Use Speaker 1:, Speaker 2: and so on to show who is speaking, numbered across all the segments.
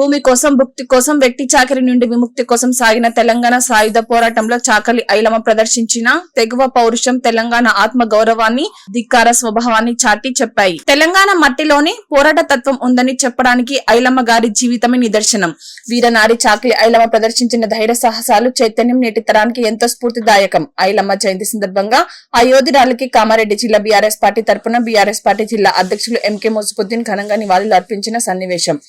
Speaker 1: భూమి కోసం భుక్తి కోసం వ్యక్తి చాకరీ నుండి విముక్తి కోసం సాగిన తెలంగాణ సాయుధ పోరాటంలో చాకలి ఐలమ్మ ప్రదర్శించిన తెగువ పౌరుషం తెలంగాణ ఆత్మ గౌరవాన్ని ధిక్కార స్వభావాన్ని చాటి చెప్పాయి. తెలంగాణ మట్టిలోని పోరాట తత్వం ఉందని చెప్పడానికి ఐలమ్మ గారి జీవితమే నిదర్శనం. వీరనారి చాకలి ఐలమ్మ ప్రదర్శించిన ధైర్య సాహసాలు చైతన్యం నేటి తరానికి ఎంతో స్ఫూర్తిదాయకం. ఐలమ్మ జయంతి సందర్భంగా ఆ యోధురాలికి కామారెడ్డి జిల్లా బీఆర్ఎస్ పార్టీ తరపున బీఆర్ఎస్ పార్టీ జిల్లా అధ్యక్షులు ఎంకే ముజుపుద్దీన్ ఘనంగా నివాళులు అర్పించిన సన్నివేశం.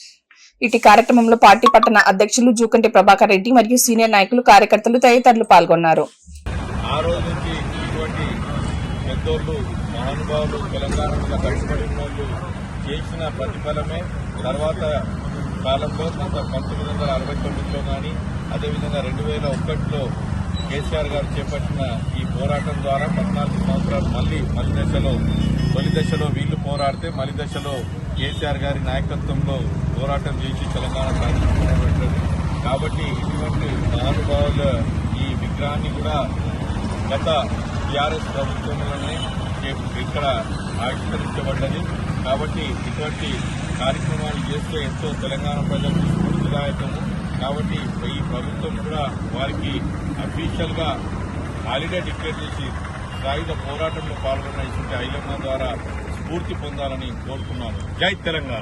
Speaker 1: ఇటు కార్యక్రమంలో పార్టీ పట్టణ అధ్యక్షులు జూకంటి ప్రభాకర్ రెడ్డి మరియు సీనియర్ నాయకులు కార్యకర్తలు తదితరులు పాల్గొన్నారు.
Speaker 2: ఆ రోజు నుంచి ఇటువంటి పెద్దోళ్ళు మహానుభావులు తెలంగాణలో కష్టపడిన వాళ్ళు చేసిన ప్రతిఫలమే తర్వాత కాలంలో 1969లో కానీ అదేవిధంగా 2001లో కేసీఆర్ గారు చేపట్టిన ఈ పోరాటం ద్వారా 14 సంవత్సరాలు మళ్లీ తొలి దశలో వీళ్లు పోరాడితే మలి దశలో కేసీఆర్ గారి నాయకత్వంలో పోరాటం చేసి తెలంగాణ సాధించుకున్నటువంటిది. కాబట్టి ఇటువంటి మహానుభావుల ఈ విగ్రహాన్ని కూడా గత టీఆర్ఎస్ ప్రభుత్వంలోనే ఇక్కడ ఆవిష్కరించబడ్డది. కాబట్టి ఇటువంటి కార్యక్రమాలు చేస్తే ఎంతో తెలంగాణ ప్రజలకు స్ఫూర్తిదాయకము. కాబట్టి ఈ ప్రభుత్వం కూడా వారికి అఫీషియల్ గా హాలిడే డిక్లేర్ చేసి సాయుధ పోరాటంలో పాల్గొన్న ఇటువంటి ఐలమ్మ ద్వారా స్ఫూర్తి పొందాలని కోరుతున్నాను. జై తెలంగాణ.